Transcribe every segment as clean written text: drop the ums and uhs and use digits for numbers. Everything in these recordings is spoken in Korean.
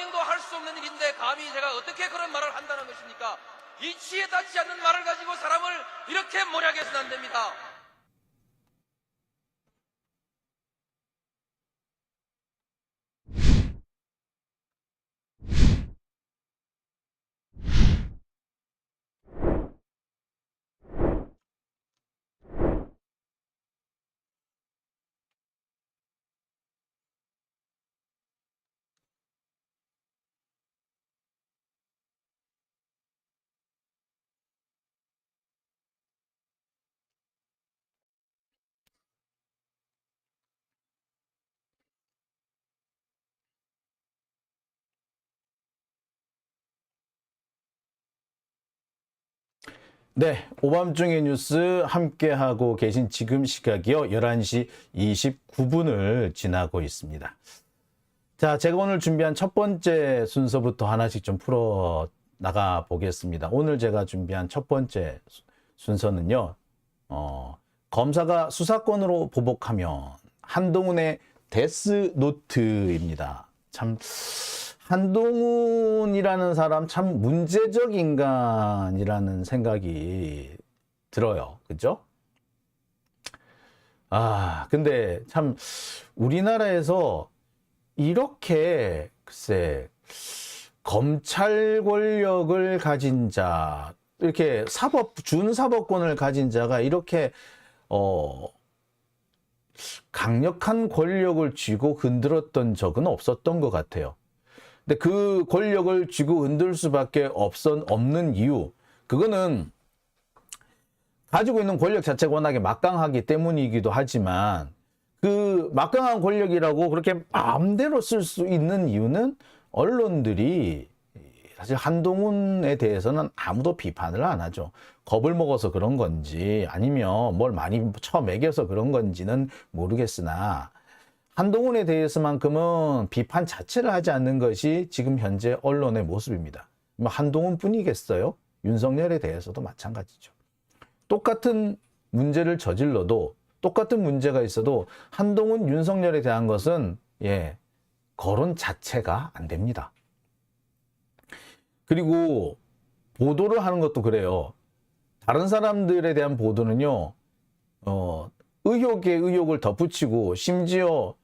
상상행도 할 수 없는 일인데 감히 제가 어떻게 그런 말을 한다는 것입니까? 이치에 닿지 않는 말을 가지고 사람을 이렇게 몰약해서는 안 됩니다. 네, 오밤중의 뉴스 함께하고 계신 지금 시각이요. 11시 29분을 지나고 있습니다. 자, 제가 오늘 준비한 첫 번째 순서부터 하나씩 좀 풀어 나가 보겠습니다. 오늘 제가 준비한 첫 번째 순서는요. 검사가 수사권으로 보복하면 한동훈의 데스노트입니다. 참 한동훈이라는 사람 참 문제적 인간이라는 생각이 들어요. 그죠? 근데 참 우리나라에서 이렇게 글쎄 검찰 권력을 가진 자, 이렇게 준사법권을 가진 자가 이렇게 강력한 권력을 쥐고 흔들었던 적은 없었던 것 같아요. 근데 그 권력을 쥐고 흔들 수밖에 없는 이유, 그거는 가지고 있는 권력 자체가 워낙에 막강하기 때문이기도 하지만, 그 막강한 권력이라고 그렇게 마음대로 쓸 수 있는 이유는 언론들이 사실 한동훈에 대해서는 아무도 비판을 안 하죠. 겁을 먹어서 그런 건지 아니면 뭘 많이 쳐먹여서 그런 건지는 모르겠으나, 한동훈에 대해서만큼은 비판 자체를 하지 않는 것이 지금 현재 언론의 모습입니다. 한동훈 뿐이겠어요? 윤석열에 대해서도 마찬가지죠. 똑같은 문제를 저질러도, 똑같은 문제가 있어도 한동훈, 윤석열에 대한 것은 거론 자체가 안 됩니다. 그리고 보도를 하는 것도 그래요. 다른 사람들에 대한 보도는요, 의혹에 의혹을 덧붙이고, 심지어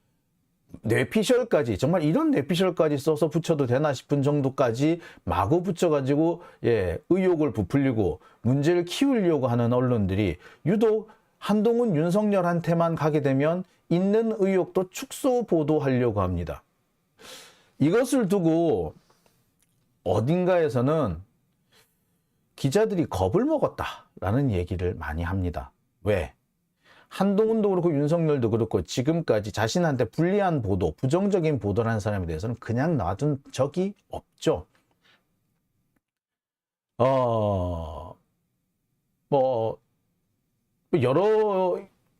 뇌피셜까지, 정말 이런 뇌피셜까지 써서 붙여도 되나 싶은 정도까지 마구 붙여가지고 의혹을 부풀리고 문제를 키우려고 하는 언론들이 유독 한동훈, 윤석열한테만 가게 되면 있는 의혹도 축소 보도하려고 합니다. 이것을 두고 어딘가에서는 기자들이 겁을 먹었다라는 얘기를 많이 합니다. 왜? 한동훈도 그렇고 윤석열도 그렇고 지금까지 자신한테 불리한 보도, 부정적인 보도를 한 사람에 대해서는 그냥 놔둔 적이 없죠.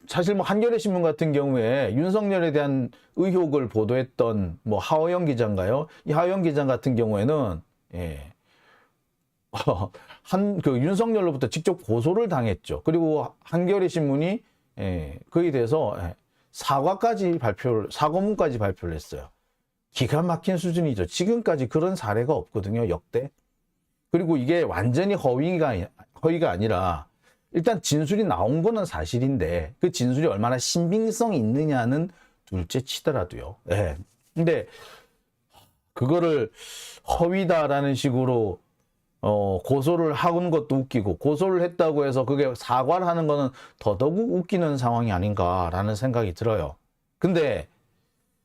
사실 한겨레 신문 같은 경우에 윤석열에 대한 의혹을 보도했던 하호영 기자인가요? 이 하호영 기자 같은 경우에는 윤석열로부터 직접 고소를 당했죠. 그리고 한겨레 신문이 그에 대해서 사과문까지 발표를 했어요. 기가 막힌 수준이죠. 지금까지 그런 사례가 없거든요, 역대. 그리고 이게 완전히 허위가 아니라 일단 진술이 나온 거는 사실인데 그 진술이 얼마나 신빙성이 있느냐는 둘째 치더라도요. 근데 그거를 허위다라는 식으로 고소를 하는 것도 웃기고, 고소를 했다고 해서 그게 사과를 하는 거는 더더욱 웃기는 상황이 아닌가라는 생각이 들어요. 근데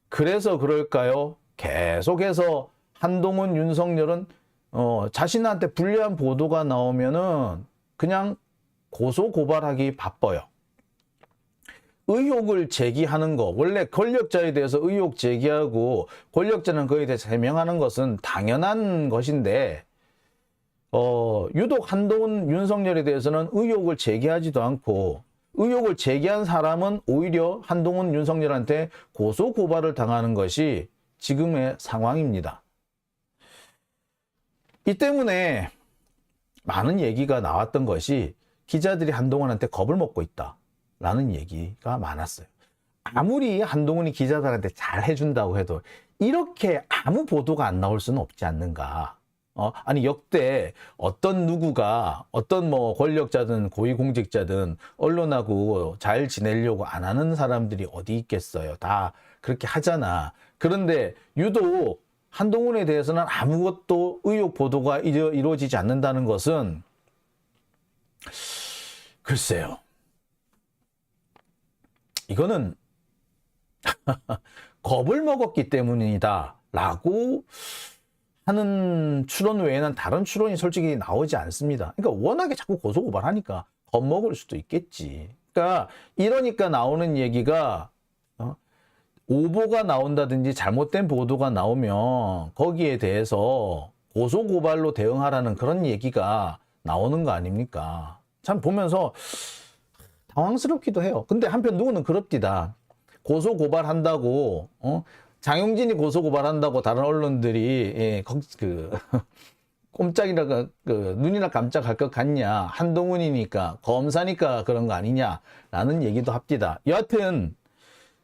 그래서 그럴까요? 계속해서 한동훈, 윤석열은 자신한테 불리한 보도가 나오면은 그냥 고소 고발하기 바빠요. 의혹을 제기하는 거, 원래 권력자에 대해서 의혹 제기하고 권력자는 그에 대해서 해명하는 것은 당연한 것인데, 유독 한동훈, 윤석열에 대해서는 의혹을 제기하지도 않고, 의혹을 제기한 사람은 오히려 한동훈, 윤석열한테 고소 고발을 당하는 것이 지금의 상황입니다. 이 때문에 많은 얘기가 나왔던 것이 기자들이 한동훈한테 겁을 먹고 있다라는 얘기가 많았어요. 아무리 한동훈이 기자들한테 잘 해준다고 해도 이렇게 아무 보도가 안 나올 수는 없지 않는가. 아니 역대 어떤 누구가 어떤 뭐 권력자든 고위공직자든 언론하고 잘 지내려고 안 하는 사람들이 어디 있겠어요. 다 그렇게 하잖아. 그런데 유독 한동훈에 대해서는 아무것도 의혹 보도가 이루어지지 않는다는 것은 글쎄요. 이거는 겁을 먹었기 때문이다 라고 하는 추론 외에는 다른 추론이 솔직히 나오지 않습니다. 그러니까 워낙에 자꾸 고소고발하니까 겁먹을 수도 있겠지. 그러니까 이러니까 나오는 얘기가 오보가 나온다든지 잘못된 보도가 나오면 거기에 대해서 고소고발로 대응하라는 그런 얘기가 나오는 거 아닙니까? 참 보면서 당황스럽기도 해요. 근데 한편 누구는 그럽디다. 고소고발한다고 장용진이 고소고발한다고 다른 언론들이 꼼짝이라 눈이나 깜짝할 것 같냐. 한동훈이니까 검사니까 그런 거 아니냐라는 얘기도 합디다. 여하튼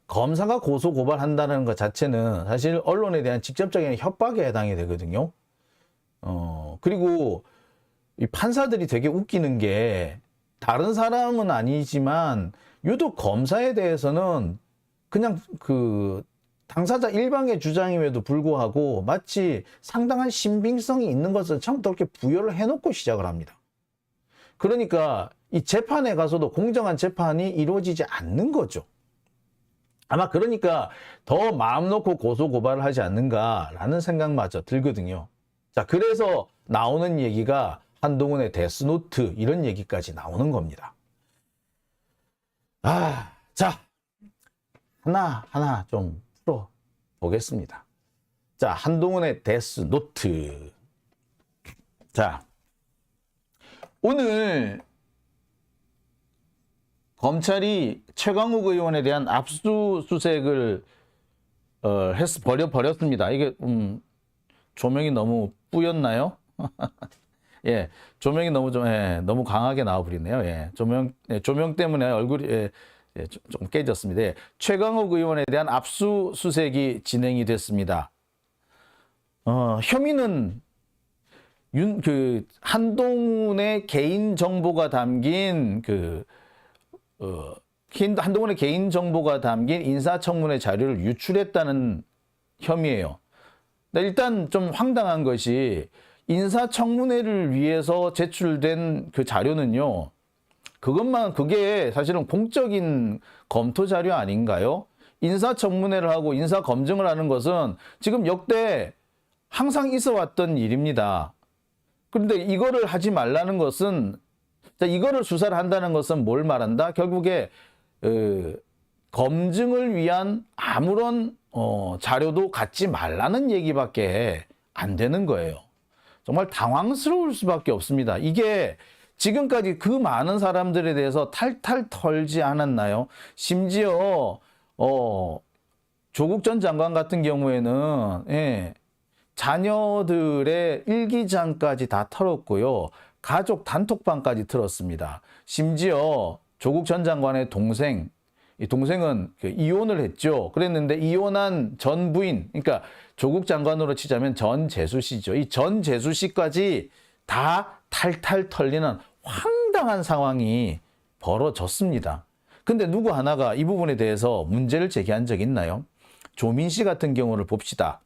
검사가 고소고발한다는 것 자체는 사실 언론에 대한 직접적인 협박에 해당이 되거든요. 그리고 이 판사들이 되게 웃기는 게 다른 사람은 아니지만 유독 검사에 대해서는 그냥 당사자 일방의 주장임에도 불구하고 마치 상당한 신빙성이 있는 것을 처음부터 그렇게 부여를 해놓고 시작을 합니다. 그러니까 이 재판에 가서도 공정한 재판이 이루어지지 않는 거죠. 아마 그러니까 더 마음 놓고 고소고발을 하지 않는가라는 생각마저 들거든요. 자, 그래서 나오는 얘기가 한동훈의 데스노트 이런 얘기까지 나오는 겁니다. 자, 하나하나 좀 풀어보겠습니다. 자, 한동훈의 데스노트. 자, 오늘 검찰이 최강욱 의원에 대한 압수수색을 버렸습니다. 이게 조명이 너무 뿌였나요? 예, 조명이 너무 강하게 나와버리네요. 예, 조명 때문에 얼굴이 좀 깨졌습니다. 예, 최강욱 의원에 대한 압수수색이 진행이 됐습니다. 혐의는 한동훈의 개인 정보가 담긴 한동훈의 개인 정보가 담긴 인사청문회 자료를 유출했다는 혐의예요. 일단 좀 황당한 것이 인사청문회를 위해서 제출된 그 자료는요. 그게 사실은 공적인 검토 자료 아닌가요? 인사청문회를 하고 인사검증을 하는 것은 지금 역대 항상 있어 왔던 일입니다. 그런데 이거를 하지 말라는 것은, 이거를 수사를 한다는 것은 뭘 말한다? 결국에 검증을 위한 아무런 자료도 갖지 말라는 얘기밖에 안 되는 거예요. 정말 당황스러울 수밖에 없습니다. 이게 지금까지 그 많은 사람들에 대해서 탈탈 털지 않았나요? 심지어 조국 전 장관 같은 경우에는 자녀들의 일기장까지 다 털었고요. 가족 단톡방까지 틀었습니다. 심지어 조국 전 장관의 동생, 이 동생은 이혼을 했죠. 그랬는데 이혼한 전 부인, 그러니까 조국 장관으로 치자면 전재수 씨죠. 이 전재수 씨까지 다 탈탈 털리는 황당한 상황이 벌어졌습니다. 근데 누구 하나가 이 부분에 대해서 문제를 제기한 적 있나요? 조민 씨 같은 경우를 봅시다.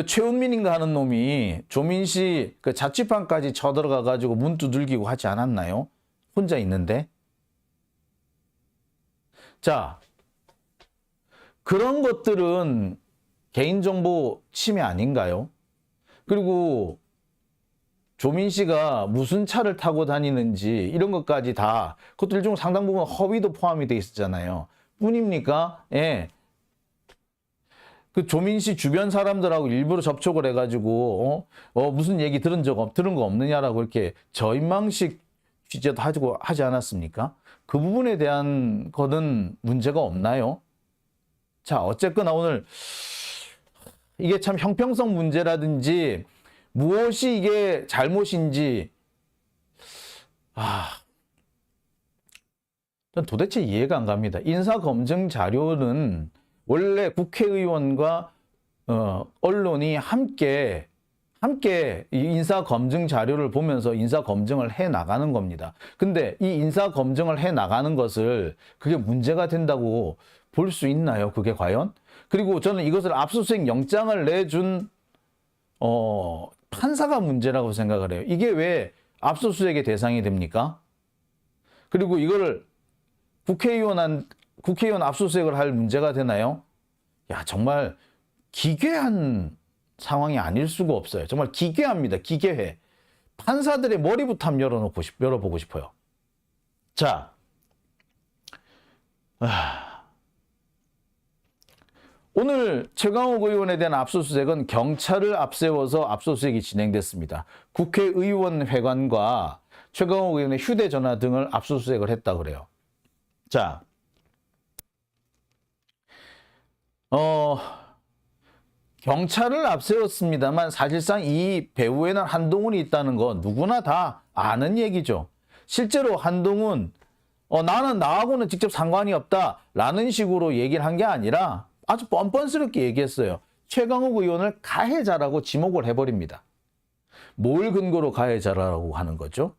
최은민인가 하는 놈이 조민 씨 자취방까지 쳐들어가 가지고 문 두들기고 하지 않았나요? 혼자 있는데. 자, 그런 것들은 개인정보 침해 아닌가요? 그리고 조민 씨가 무슨 차를 타고 다니는지 이런 것까지 다 그것들 중 상당 부분 허위도 포함이 돼 있었잖아요. 뿐입니까? 예. 조민 씨 주변 사람들하고 일부러 접촉을 해가지고 무슨 얘기 들은 거 없느냐라고 이렇게 저인망식 취재도 하지 않았습니까? 그 부분에 대한 거는 문제가 없나요? 자, 어쨌거나 오늘 이게 참 형평성 문제라든지 무엇이 이게 잘못인지 전 도대체 이해가 안 갑니다. 인사검증 자료는 원래 국회의원과 언론이 함께 이 인사검증 자료를 보면서 인사검증을 해 나가는 겁니다. 근데 이 인사검증을 해 나가는 것을 그게 문제가 된다고 볼 수 있나요? 그게 과연? 그리고 저는 이것을 압수수색 영장을 내준 판사가 문제라고 생각을 해요. 이게 왜 압수수색의 대상이 됩니까? 그리고 이거를 국회의원 압수수색을 할 문제가 되나요? 야, 정말 기괴한 상황이 아닐 수가 없어요. 정말 기괴합니다. 기괴해. 판사들의 머리부터 한번 열어보고 싶어요. 자, 오늘 최강욱 의원에 대한 압수수색은 경찰을 앞세워서 압수수색이 진행됐습니다. 국회의원 회관과 최강욱 의원의 휴대전화 등을 압수수색을 했다 그래요. 자, 경찰을 앞세웠습니다만 사실상 이 배후에는 한동훈이 있다는 거 누구나 다 아는 얘기죠. 실제로 한동훈 나는 나하고는 직접 상관이 없다라는 식으로 얘기를 한 게 아니라 아주 뻔뻔스럽게 얘기했어요. 최강욱 의원을 가해자라고 지목을 해버립니다. 뭘 근거로 가해자라고 하는 거죠?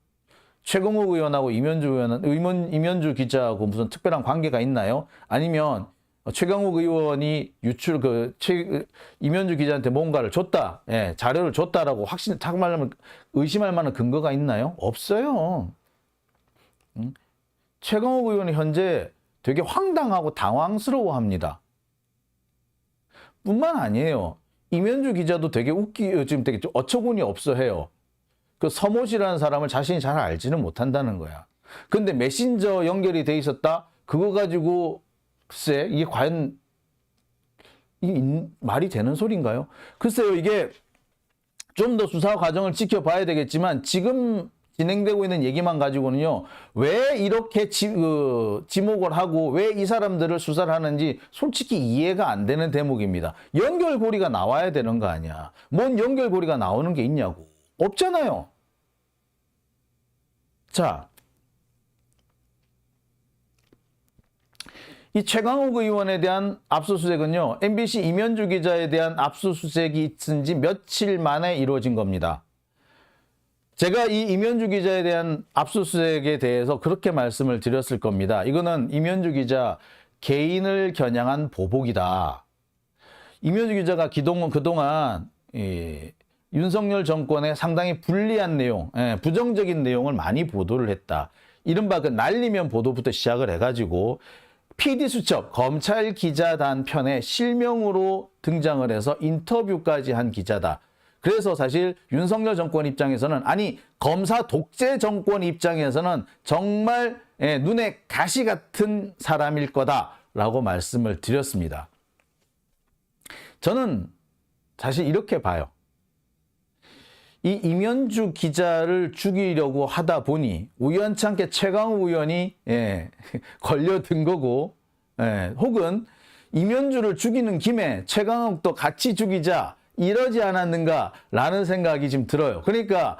최강욱 의원하고 이면주 기자하고 무슨 특별한 관계가 있나요? 아니면 최강욱 의원이 이면주 기자한테 뭔가를 줬다, 자료를 줬다라고 의심할 만한 근거가 있나요? 없어요. 최강욱 의원이 현재 되게 황당하고 당황스러워합니다. 뿐만 아니에요. 이면주 기자도 지금 되게 어처구니 없어 해요. 그 서모 씨라는 사람을 자신이 잘 알지는 못한다는 거야. 근데 메신저 연결이 돼 있었다? 그거 가지고 글쎄 이게 과연 말이 되는 소리인가요? 글쎄요, 이게 좀 더 수사 과정을 지켜봐야 되겠지만 지금 진행되고 있는 얘기만 가지고는요, 왜 이렇게 지목을 하고 왜 이 사람들을 수사를 하는지 솔직히 이해가 안 되는 대목입니다. 연결고리가 나와야 되는 거 아니야. 뭔 연결고리가 나오는 게 있냐고. 없잖아요. 자, 이 최강욱 의원에 대한 압수수색은요, MBC 이면주 기자에 대한 압수수색이 있은 지 며칠 만에 이루어진 겁니다. 제가 이 이면주 기자에 대한 압수수색에 대해서 그렇게 말씀을 드렸을 겁니다. 이거는 이면주 기자 개인을 겨냥한 보복이다. 이면주 기자가 그동안 윤석열 정권에 상당히 불리한 내용, 부정적인 내용을 많이 보도를 했다. 이른바 그 날리면 보도부터 시작을 해가지고 PD수첩 검찰 기자단 편에 실명으로 등장을 해서 인터뷰까지 한 기자다. 그래서 사실 윤석열 정권 입장에서는, 아니 검사 독재 정권 입장에서는 정말 눈에 가시 같은 사람일 거다라고 말씀을 드렸습니다. 저는 사실 이렇게 봐요. 이 이면주 기자를 죽이려고 하다 보니 우연찮게 최강욱 의원이 걸려든 거고, 혹은 이면주를 죽이는 김에 최강욱도 같이 죽이자 이러지 않았는가라는 생각이 좀 들어요. 그러니까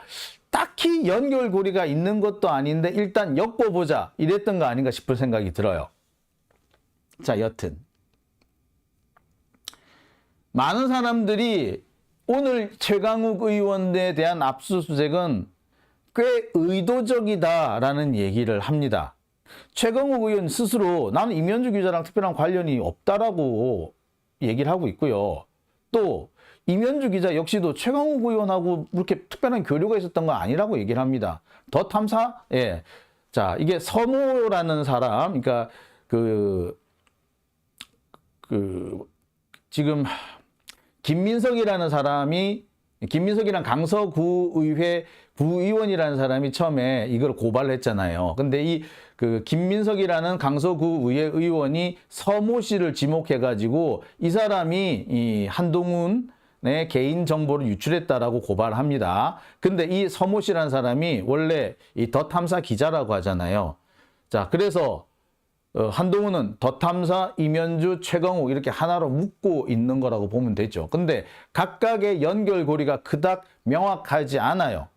딱히 연결고리가 있는 것도 아닌데 일단 엮어보자 이랬던 거 아닌가 싶을 생각이 들어요. 자, 여튼 많은 사람들이 오늘 최강욱 의원에 대한 압수수색은 꽤 의도적이다라는 얘기를 합니다. 최강욱 의원 스스로 나는 이면주 기자랑 특별한 관련이 없다라고 얘기를 하고 있고요. 또 이면주 기자 역시도 최강욱 의원하고 그렇게 특별한 교류가 있었던 건 아니라고 얘기를 합니다. 더 탐사? 자, 이게 서모라는 사람, 그러니까 지금 김민석이랑 강서구의회 구의원이라는 사람이 처음에 이걸 고발을 했잖아요. 근데 김민석이라는 강서구의회 의원이 서모 씨를 지목해가지고 이 사람이 이 한동훈의 개인 정보를 유출했다라고 고발합니다. 근데 이 서모 씨라는 사람이 원래 이 더 탐사 기자라고 하잖아요. 자, 그래서 한동훈은 더 탐사, 이면주, 최강욱 이렇게 하나로 묶고 있는 거라고 보면 되죠. 근데 각각의 연결고리가 그닥 명확하지 않아요.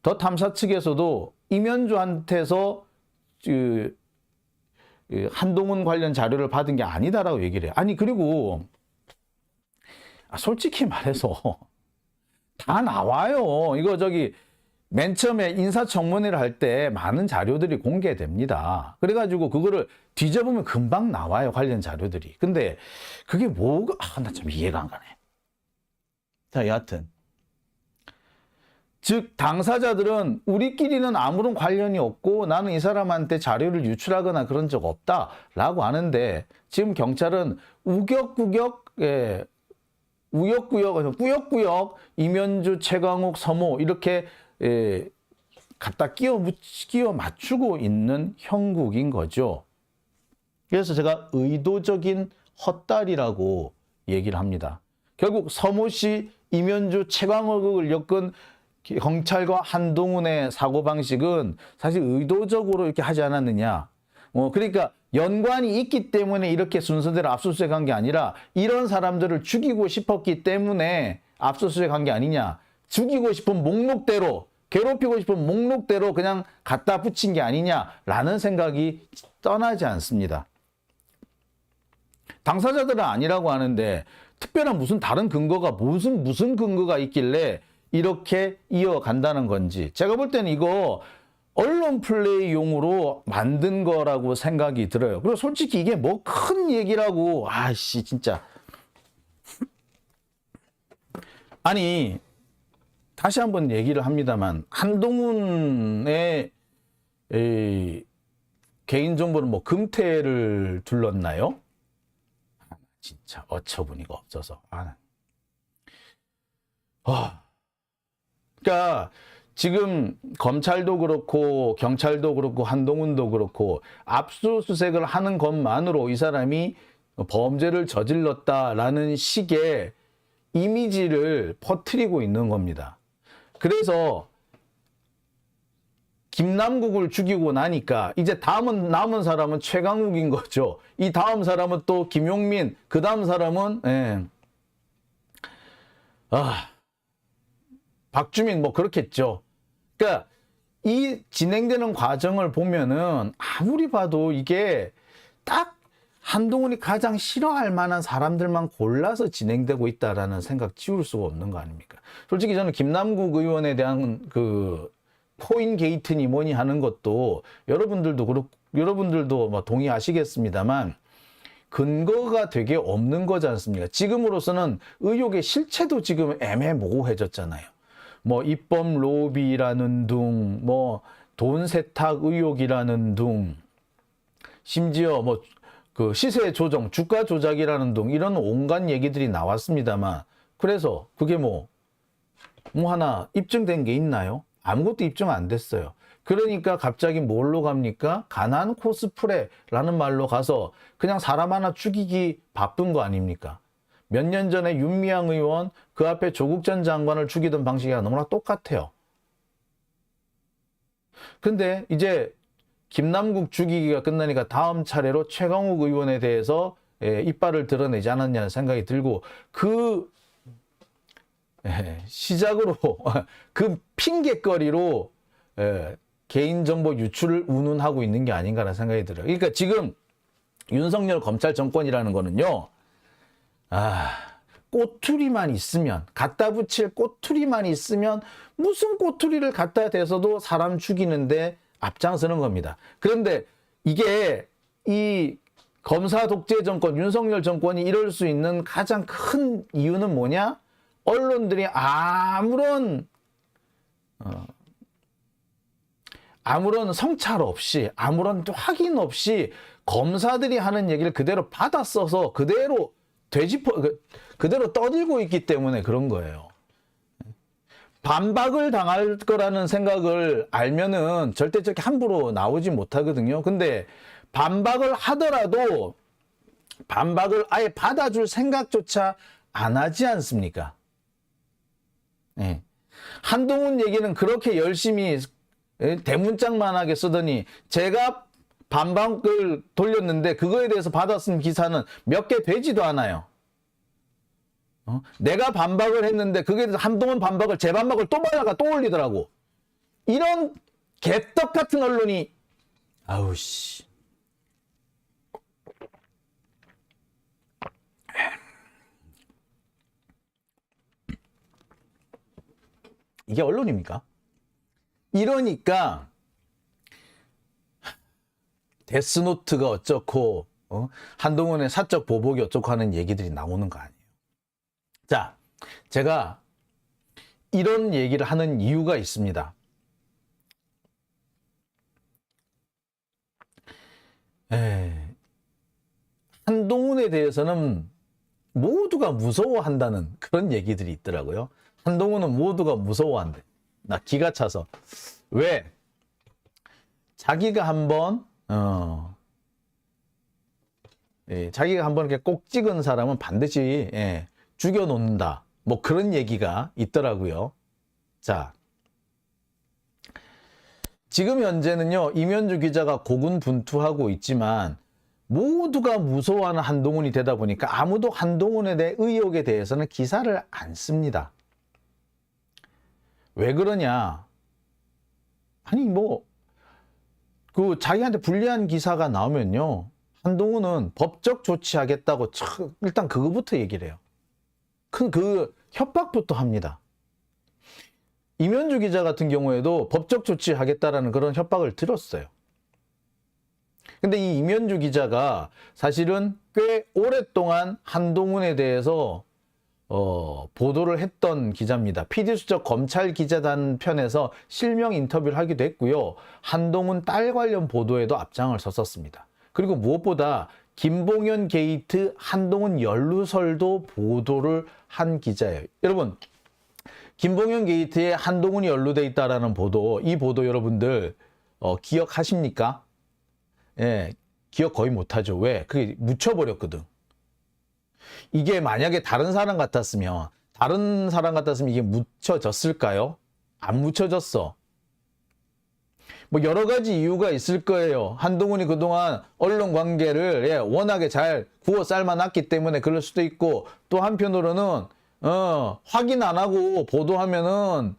더 탐사 측에서도 이면주한테서 한동훈 관련 자료를 받은 게 아니다라고 얘기를 해요. 아니 그리고 솔직히 말해서 다 나와요. 이거 맨 처음에 인사청문회를 할 때 많은 자료들이 공개됩니다. 그래가지고 그거를 뒤져보면 금방 나와요. 관련 자료들이. 근데 그게 뭐가 나 참 이해가 안 가네. 자, 여하튼 즉 당사자들은 우리끼리는 아무런 관련이 없고 나는 이 사람한테 자료를 유출하거나 그런 적 없다라고 하는데 지금 경찰은 우격구역 꾸역꾸역 이면주, 최강욱, 서모 이렇게 갖다 끼워 맞추고 있는 형국인 거죠. 그래서 제가 의도적인 헛다리라고 얘기를 합니다. 결국 서모 씨, 이면주, 최강욱을 엮은 경찰과 한동훈의 사고방식은 사실 의도적으로 이렇게 하지 않았느냐. 그러니까 연관이 있기 때문에 이렇게 순서대로 압수수색한 게 아니라 이런 사람들을 죽이고 싶었기 때문에 압수수색한 게 아니냐. 죽이고 싶은 목록대로, 괴롭히고 싶은 목록대로 그냥 갖다 붙인 게 아니냐라는 생각이 떠나지 않습니다. 당사자들은 아니라고 하는데 특별한 무슨 다른 근거가 무슨 근거가 있길래 이렇게 이어간다는 건지. 제가 볼 때는 이거 언론 플레이용으로 만든 거라고 생각이 들어요. 그리고 솔직히 이게 뭐 큰 얘기라고 진짜. 아니 다시 한번 얘기를 합니다만 한동훈의 개인정보는 뭐 금태를 둘렀나요? 진짜 어처구니가 없어서. 그러니까 지금 검찰도 그렇고 경찰도 그렇고 한동훈도 그렇고 압수수색을 하는 것만으로 이 사람이 범죄를 저질렀다라는 식의 이미지를 퍼뜨리고 있는 겁니다. 그래서 김남국을 죽이고 나니까 이제 남은 사람은 최강욱인 거죠. 이 다음 사람은 또 김용민, 그 다음 사람은 박주민 뭐 그렇겠죠. 그러니까 이 진행되는 과정을 보면은 아무리 봐도 이게 딱 한동훈이 가장 싫어할 만한 사람들만 골라서 진행되고 있다라는 생각 지울 수가 없는 거 아닙니까? 솔직히 저는 김남국 의원에 대한 포인 게이트니 뭐니 하는 것도 여러분들도 뭐 동의하시겠습니다만 근거가 되게 없는 거지 않습니까? 지금으로서는 의혹의 실체도 지금 애매모호해졌잖아요. 뭐 입법 로비라는 둥, 뭐 돈 세탁 의혹이라는 둥, 심지어 뭐 시세 조정, 주가 조작이라는 둥 이런 온갖 얘기들이 나왔습니다만 그래서 그게 뭐 하나 입증된 게 있나요? 아무것도 입증 안 됐어요. 그러니까 갑자기 뭘로 갑니까? 가난 코스프레라는 말로 가서 그냥 사람 하나 죽이기 바쁜 거 아닙니까? 몇 년 전에 윤미향 의원 그 앞에 조국 전 장관을 죽이던 방식이랑 너무나 똑같아요. 근데 이제 김남국 죽이기가 끝나니까 다음 차례로 최강욱 의원에 대해서 이빨을 드러내지 않았냐는 생각이 들고 시작으로 그 핑계거리로 개인정보 유출을 운운하고 있는 게 아닌가라는 생각이 들어요. 그러니까 지금 윤석열 검찰 정권이라는 거는요. 꼬투리만 있으면 갖다 붙일 꼬투리만 있으면 무슨 꼬투리를 갖다 대서도 사람 죽이는데 앞장서는 겁니다. 그런데 이게 이 검사 독재 정권 윤석열 정권이 이럴 수 있는 가장 큰 이유는 뭐냐? 언론들이 아무런 성찰 없이 아무런 확인 없이 검사들이 하는 얘기를 그대로 받아 써서 그대로 떠들고 있기 때문에 그런 거예요. 반박을 당할 거라는 생각을 알면은 절대 저렇게 함부로 나오지 못하거든요. 근데 반박을 하더라도 반박을 아예 받아줄 생각조차 안 하지 않습니까? 네. 한동훈 얘기는 그렇게 열심히 대문짝만하게 쓰더니 제가 반박을 돌렸는데 그거에 대해서 받아쓴 기사는 몇 개 되지도 않아요. 내가 반박을 했는데 그게 대해서 한동훈 반박을 제 반박을 또 받아가 또 올리더라고. 이런 개떡 같은 언론이 아우 씨. 이게 언론입니까? 이러니까 데스노트가 어쩌고 한동훈의 사적 보복이 어쩌고 하는 얘기들이 나오는 거 아니에요. 자, 제가 이런 얘기를 하는 이유가 있습니다. 한동훈에 대해서는 모두가 무서워한다는 그런 얘기들이 있더라고요. 한동훈은 모두가 무서워한대. 나 기가 차서. 왜? 자기가 한번 자기가 한번 이렇게 꼭 찍은 사람은 반드시 죽여놓는다. 뭐 그런 얘기가 있더라고요. 자, 지금 현재는요, 임현주 기자가 고군분투하고 있지만 모두가 무서워하는 한동훈이 되다 보니까 아무도 한동훈에 대해 의혹에 대해서는 기사를 안 씁니다. 왜 그러냐? 아니 뭐 그 자기한테 불리한 기사가 나오면요, 한동훈은 법적 조치하겠다고 일단 그거부터 얘기를 해요. 그 협박부터 합니다. 임현주 기자 같은 경우에도 법적 조치하겠다라는 그런 협박을 들었어요. 근데 이 임현주 기자가 사실은 꽤 오랫동안 한동훈에 대해서 보도를 했던 기자입니다. PD수첩 검찰 기자단 편에서 실명 인터뷰를 하기도 했고요. 한동훈 딸 관련 보도에도 앞장을 섰었습니다. 그리고 무엇보다 김봉현 게이트 한동훈 연루설도 보도를 한 기자예요. 여러분, 김봉현 게이트에 한동훈이 연루돼 있다라는 보도, 이 보도 여러분들 기억하십니까? 예, 기억 거의 못하죠. 왜? 그게 묻혀버렸거든. 이게 만약에 다른 사람 같았으면 이게 묻혀졌을까요? 안 묻혀졌어. 뭐 여러 가지 이유가 있을 거예요. 한동훈이 그동안 언론 관계를 워낙에 잘 구워 삶아놨기 때문에 그럴 수도 있고, 또 한편으로는 확인 안 하고 보도하면은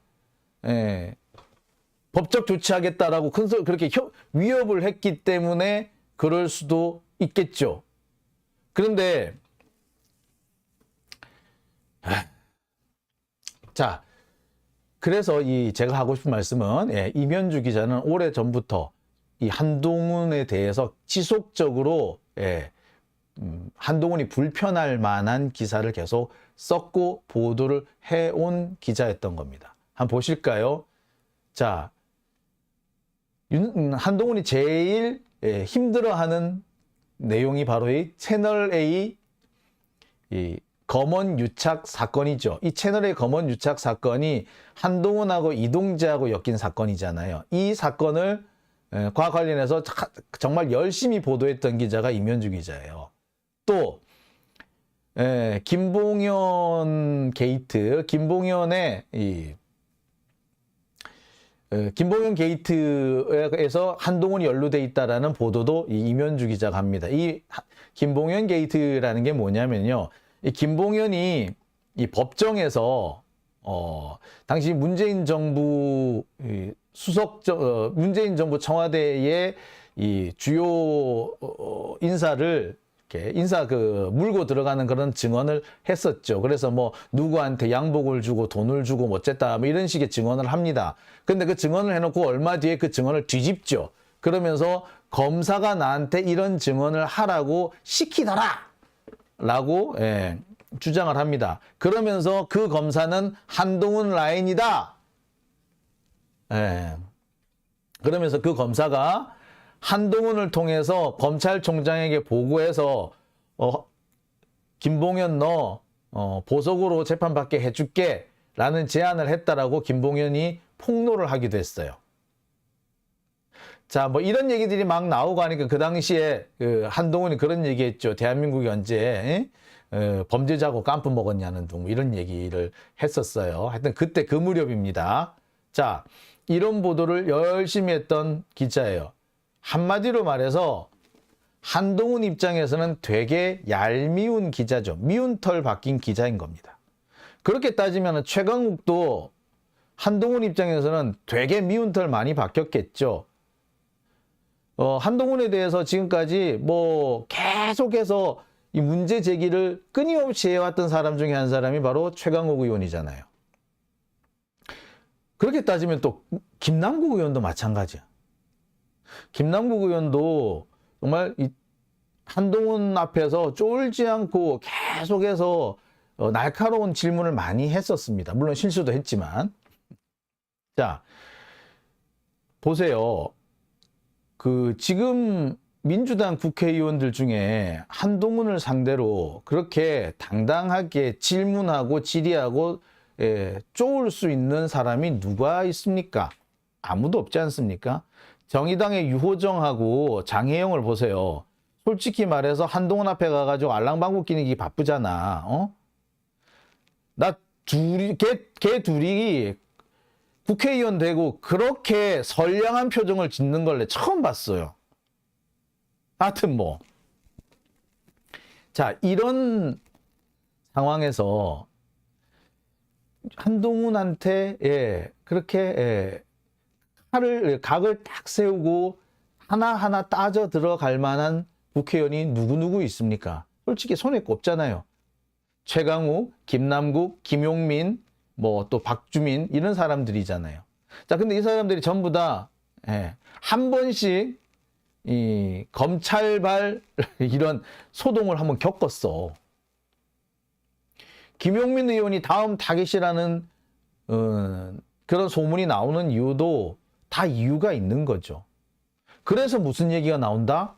법적 조치하겠다라고 그렇게 위협을 했기 때문에 그럴 수도 있겠죠. 그런데 자, 그래서 제가 하고 싶은 말씀은, 임현주 기자는 오래 전부터 이 한동훈에 대해서 지속적으로 한동훈이 불편할 만한 기사를 계속 썼고 보도를 해온 기자였던 겁니다. 한번 보실까요? 자, 한동훈이 제일 힘들어하는 내용이 바로 이 채널A 이 검언 유착 사건이죠. 이 채널A 검언 유착 사건이 한동훈하고 이동재하고 엮인 사건이잖아요. 이 사건을 과 관련해서 정말 열심히 보도했던 기자가 임현주 기자예요. 또 김봉현 게이트, 김봉현 게이트에서 한동훈이 연루돼 있다라는 보도도 이 임현주 기자가 합니다. 이 김봉현 게이트라는 게 뭐냐면요, 이 김봉현이 이 법정에서 당시 문재인 정부 문재인 정부 청와대의 이 주요 인사를 인사 물고 들어가는 그런 증언을 했었죠. 그래서 뭐 누구한테 양복을 주고 돈을 주고 뭐 어쨌다 뭐 이런 식의 증언을 합니다. 근데 그 증언을 해놓고 얼마 뒤에 그 증언을 뒤집죠. 그러면서 검사가 나한테 이런 증언을 하라고 시키더라 라고 주장을 합니다. 그러면서 그 검사는 한동훈 라인이다. 그러면서 그 검사가 한동훈을 통해서 검찰총장에게 보고해서 김봉현 너 보석으로 재판받게 해줄게 라는 제안을 했다라고 김봉현이 폭로를 하기도 했어요. 자, 뭐 이런 얘기들이 막 나오고 하니까 그 당시에 한동훈이 그런 얘기했죠. 대한민국이 언제 범죄자고 깐프 먹었냐는 등 이런 얘기를 했었어요. 하여튼 그때 그 무렵입니다. 자, 이런 보도를 열심히 했던 기자예요. 한마디로 말해서 한동훈 입장에서는 되게 얄미운 기자죠. 미운 털 박힌 기자인 겁니다. 그렇게 따지면 최강욱도 한동훈 입장에서는 되게 미운 털 많이 박혔겠죠. 한동훈에 대해서 지금까지 뭐 계속해서 이 문제 제기를 끊임없이 해왔던 사람 중에 한 사람이 바로 최강욱 의원이잖아요. 그렇게 따지면 또 김남국 의원도 마찬가지야. 김남국 의원도 정말 이 한동훈 앞에서 쫄지 않고 계속해서 날카로운 질문을 많이 했었습니다. 물론 실수도 했지만. 자, 보세요. 지금 민주당 국회의원들 중에 한동훈을 상대로 그렇게 당당하게 질문하고 질의하고 쪼을 수 있는 사람이 누가 있습니까? 아무도 없지 않습니까? 정의당의 유호정하고 장혜영을 보세요. 솔직히 말해서 한동훈 앞에 가가지고 알랑방구 끼기 바쁘잖아. 걔 둘이 국회의원 되고 그렇게 선량한 표정을 짓는 걸 처음 봤어요. 하여튼 뭐. 자, 이런 상황에서 한동훈한테 그렇게 각을 딱 세우고 하나하나 따져 들어갈 만한 국회의원이 누구 있습니까? 솔직히 손에 꼽잖아요. 최강욱, 김남국, 김용민, 뭐 또 박주민 이런 사람들이잖아요. 자, 근데 이 사람들이 전부 다 한 번씩 이 검찰발 이런 소동을 한번 겪었어. 김용민 의원이 다음 타깃이라는 그런 소문이 나오는 이유도 다 이유가 있는 거죠. 그래서 무슨 얘기가 나온다?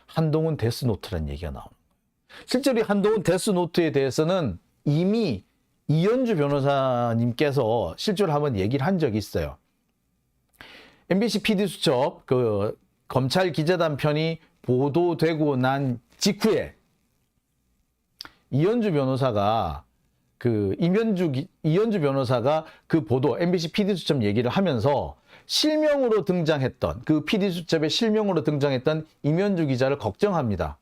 한동훈 데스노트라는 얘기가 나오는 거예요. 실제로 한동훈 데스노트에 대해서는 이미 이현주 변호사님께서 실제로 한번 얘기를 한 적이 있어요. MBC PD수첩 검찰 기자단편이 보도되고 난 직후에 이현주 변호사가 이현주 변호사가 그 보도 MBC PD수첩 얘기를 하면서 실명으로 등장했던 그 PD수첩의 실명으로 등장했던 임현주 기자를 걱정합니다.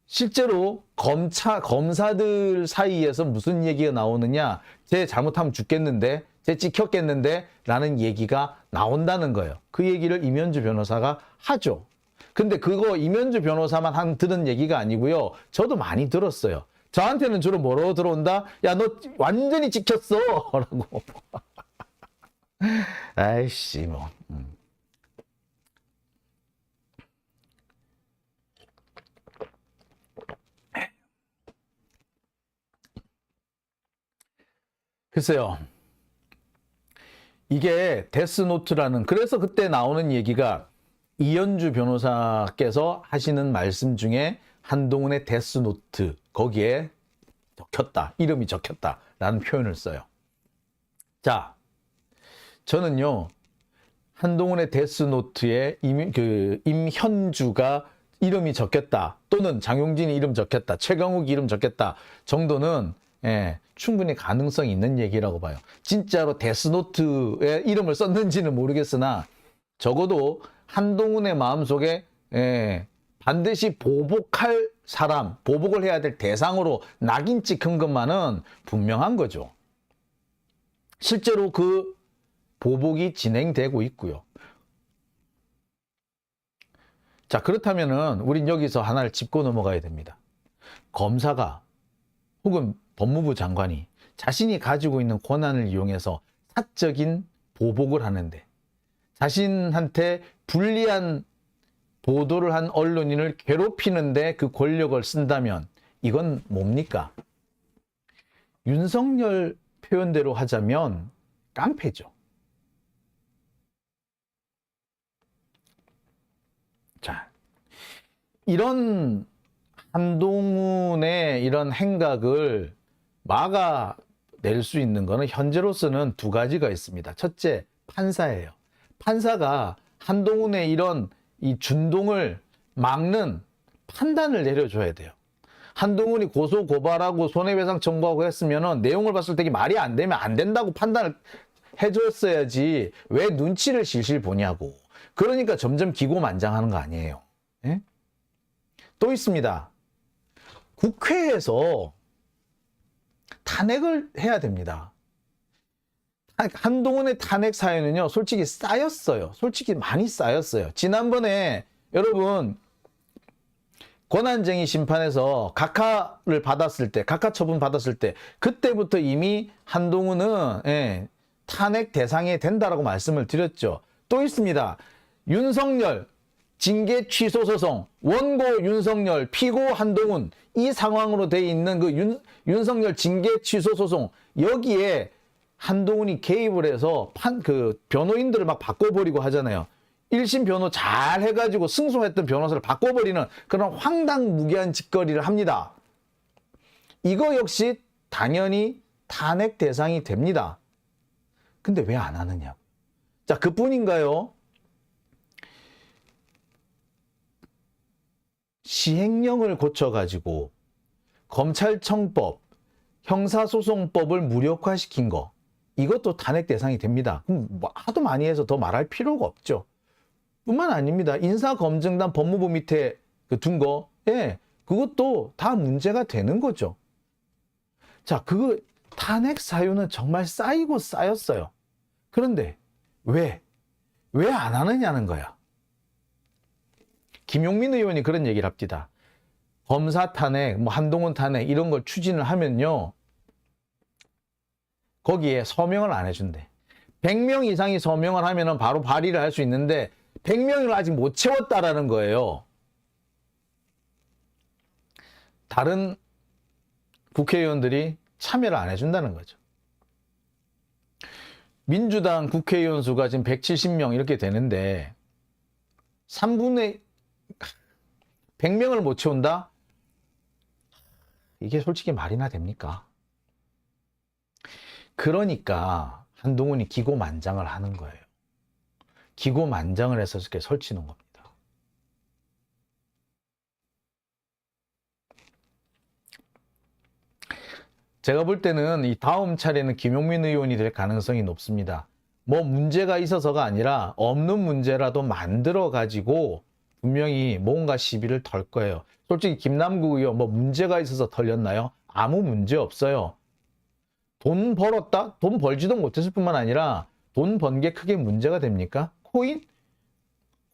실제로 검사들 사이에서 무슨 얘기가 나오느냐, 쟤 잘못하면 죽겠는데, 쟤 찍혔겠는데 라는 얘기가 나온다는 거예요. 그 얘기를 임현주 변호사가 하죠. 근데 그거 임현주 변호사만 들은 얘기가 아니고요. 저도 많이 들었어요. 저한테는 주로 뭐라고 들어온다? 야, 너 완전히 찍혔어! 라고. 아이씨, 뭐. 글쎄요. 이게 데스노트라는, 그래서 그때 나오는 얘기가 이현주 변호사께서 하시는 말씀 중에 한동훈의 데스노트, 거기에 적혔다, 이름이 적혔다라는 표현을 써요. 자, 저는요, 한동훈의 데스노트에 임현주가 이름이 적혔다, 또는 장용진이 이름 적혔다, 최강욱 이름 적혔다 정도는 충분히 가능성이 있는 얘기라고 봐요. 진짜로 데스노트에 이름을 썼는지는 모르겠으나 적어도 한동훈의 마음속에 반드시 보복할 사람, 보복을 해야 될 대상으로 낙인 찍힌 것만은 분명한 거죠. 실제로 그 보복이 진행되고 있고요. 자, 그렇다면은 우린 여기서 하나를 짚고 넘어가야 됩니다. 검사가 혹은 법무부 장관이 자신이 가지고 있는 권한을 이용해서 사적인 보복을 하는데 자신한테 불리한 보도를 한 언론인을 괴롭히는데 그 권력을 쓴다면 이건 뭡니까? 윤석열 표현대로 하자면 깡패죠. 자, 이런 한동훈의 이런 행각을 막아낼 수 있는 것은 현재로서는 두 가지가 있습니다. 첫째, 판사예요. 판사가 한동훈의 이런 이 준동을 막는 판단을 내려줘야 돼요. 한동훈이 고소 고발하고 손해배상 청구하고 했으면 내용을 봤을 때 말이 안 되면 안 된다고 판단을 해줬어야지 왜 눈치를 실실 보냐고. 그러니까 점점 기고만장하는 거 아니에요. 예? 또 있습니다. 국회에서 탄핵을 해야 됩니다. 한동훈의 탄핵 사유는요, 솔직히 쌓였어요. 솔직히 많이 쌓였어요. 지난번에 여러분 권한쟁의 심판에서 각하를 받았을 때, 각하 처분 받았을 때, 그때부터 이미 한동훈은 탄핵 대상이 된다라고 말씀을 드렸죠. 또 있습니다. 윤석열 징계 취소 소송, 원고 윤석열, 피고 한동훈, 이 상황으로 돼 있는 그 윤석열 징계 취소 소송, 여기에 한동훈이 개입을 해서 그 변호인들을 막 바꿔버리고 하잖아요. 1심 변호 잘 해가지고 승소했던 변호사를 바꿔버리는 그런 황당무계한 짓거리를 합니다. 이거 역시 당연히 탄핵 대상이 됩니다. 근데 왜 안 하느냐고. 자, 그뿐인가요? 시행령을 고쳐가지고 검찰청법, 형사소송법을 무력화시킨 거, 이것도 탄핵 대상이 됩니다. 뭐 하도 많이 해서 더 말할 필요가 없죠. 뿐만 아닙니다. 인사검증단 법무부 밑에 둔 거, 그것도 다 문제가 되는 거죠. 자, 탄핵 사유는 정말 쌓이고 쌓였어요. 그런데 왜 안 하느냐는 거야. 김용민 의원이 그런 얘기를 합니다. 검사 탄핵, 뭐 한동훈 탄핵 이런 걸 추진을 하면요, 거기에 서명을 안 해준대. 100명 이상이 서명을 하면 바로 발의를 할 수 있는데 100명을 아직 못 채웠다라는 거예요. 다른 국회의원들이 참여를 안 해준다는 거죠. 민주당 국회의원 수가 지금 170명 이렇게 되는데 3분의 100명을 못 채운다? 이게 솔직히 말이나 됩니까? 그러니까 한동훈이 기고만장을 하는 거예요. 기고만장을 해서 이렇게 설치는 겁니다. 제가 볼 때는 이 다음 차례는 김용민 의원이 될 가능성이 높습니다. 뭐 문제가 있어서가 아니라 없는 문제라도 만들어 가지고 분명히 뭔가 시비를 털 거예요. 솔직히 김남국 의원 뭐 문제가 있어서 털렸나요? 아무 문제 없어요. 돈 벌었다? 돈 벌지도 못했을 뿐만 아니라 돈 번 게 크게 문제가 됩니까? 코인?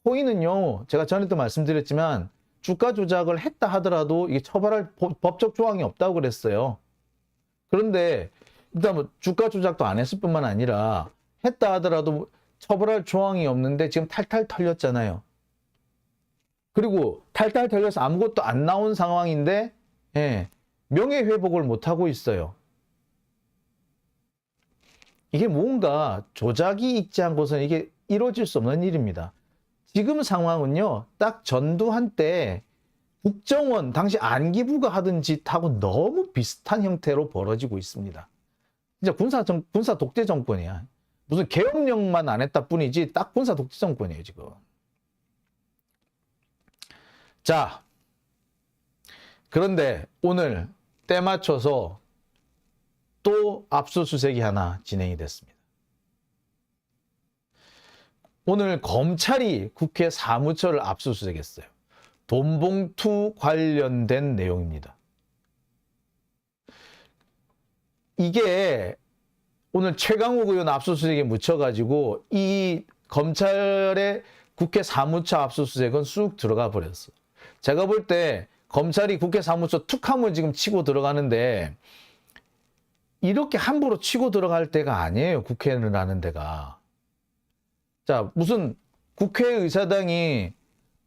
코인은요, 제가 전에도 말씀드렸지만 주가 조작을 했다 하더라도 이게 처벌할 법적 조항이 없다고 그랬어요. 그런데 일단 뭐 주가 조작도 안 했을 뿐만 아니라 했다 하더라도 처벌할 조항이 없는데 지금 탈탈 털렸잖아요. 그리고 탈탈 털려서 아무것도 안 나온 상황인데 명예회복을 못하고 있어요. 이게 뭔가 조작이 있지 않고서는 이게 이루어질 수 없는 일입니다. 지금 상황은요, 딱 전두환 때 국정원, 당시 안기부가 하던 짓하고 너무 비슷한 형태로 벌어지고 있습니다. 진짜 군사 독재 정권이야. 무슨 계엄령만 안 했다 뿐이지 딱 군사 독재 정권이에요, 지금. 자, 그런데 오늘 때 맞춰서 또 압수수색이 하나 진행이 됐습니다. 오늘 검찰이 국회 사무처를 압수수색했어요. 돈봉투 관련된 내용입니다. 이게 오늘 최강욱 의원 압수수색에 묻혀가지고 이 검찰의 국회 사무처 압수수색은 쑥 들어가 버렸어. 제가 볼 때 검찰이 국회 사무처 툭하면 지금 치고 들어가는데 이렇게 함부로 치고 들어갈 때가 아니에요. 국회는 하는 데가. 자, 무슨 국회의사당이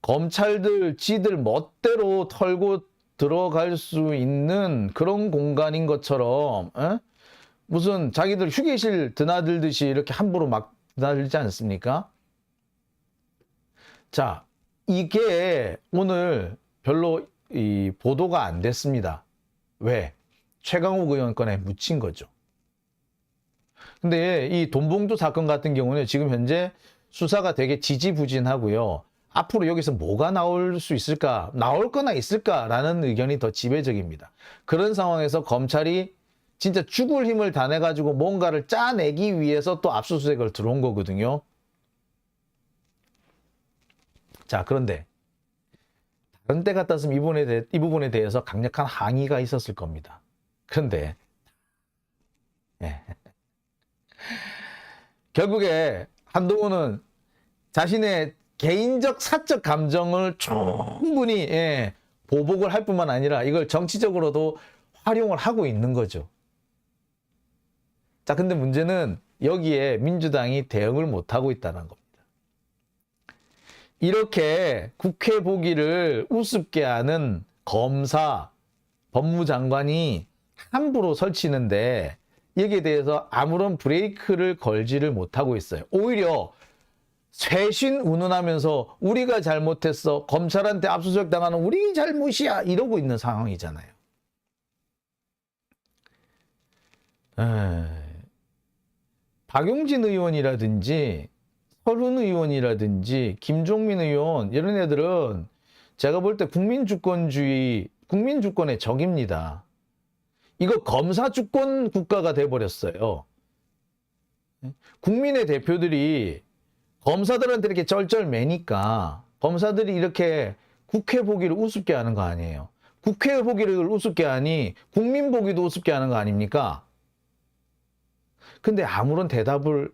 검찰들 지들 멋대로 털고 들어갈 수 있는 그런 공간인 것처럼 무슨 자기들 휴게실 드나들듯이 이렇게 함부로 막 드나들지 않습니까? 자, 이게 오늘 별로 이 보도가 안 됐습니다. 왜? 최강욱 의원 건에 묻힌 거죠. 근데 이 돈봉투 사건 같은 경우는 지금 현재 수사가 되게 지지부진하고요. 앞으로 여기서 뭐가 나올 수 있을까, 나올 거나 있을까라는 의견이 더 지배적입니다. 그런 상황에서 검찰이 진짜 죽을 힘을 다내가지고 뭔가를 짜내기 위해서 또 압수수색을 들어온 거거든요. 자, 그런데 다른 때 같았으면 이 부분에 대해서 강력한 항의가 있었을 겁니다. 그런데 결국에 한동훈은 자신의 개인적 사적 감정을 충분히 보복을 할 뿐만 아니라 이걸 정치적으로도 활용을 하고 있는 거죠. 자, 근데 문제는 여기에 민주당이 대응을 못하고 있다는 겁니다. 이렇게 국회 보기를 우습게 하는 검사, 법무장관이 함부로 설치는데 여기에 대해서 아무런 브레이크를 걸지를 못하고 있어요. 오히려 쇄신 운운하면서 우리가 잘못했어, 검찰한테 압수수색 당하는 우리 잘못이야 이러고 있는 상황이잖아요. 박용진 의원이라든지 설훈 의원이라든지 김종민 의원 이런 애들은 제가 볼 때 국민주권주의, 국민주권의 적입니다. 이거 검사주권 국가가 돼버렸어요. 국민의 대표들이 검사들한테 이렇게 쩔쩔매니까 검사들이 이렇게 국회 보기를 우습게 하는 거 아니에요. 국회 보기를 우습게 하니 국민 보기도 우습게 하는 거 아닙니까? 근데 아무런 대응을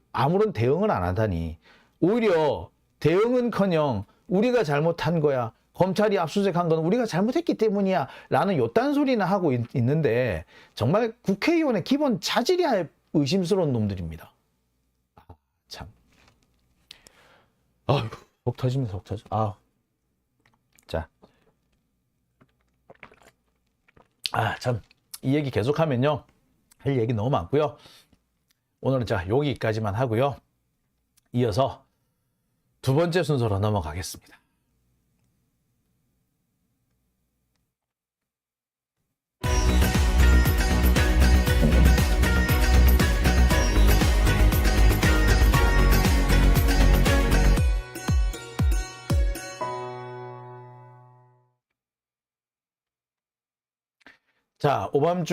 안 하다니 오히려 대응은커녕 우리가 잘못한 거야. 검찰이 압수수색한 건 우리가 잘못했기 때문이야. 라는 요딴 소리나 하고 있는데 정말 국회의원의 기본 자질이 의심스러운 놈들입니다. 참. 아휴, 속 터지면 속 터져. 자. 참. 이 얘기 계속하면요. 할 얘기 너무 많고요. 오늘은 자, 여기까지만 하고요. 이어서 두 번째 순서로 넘어가겠습니다. 자, 오밤중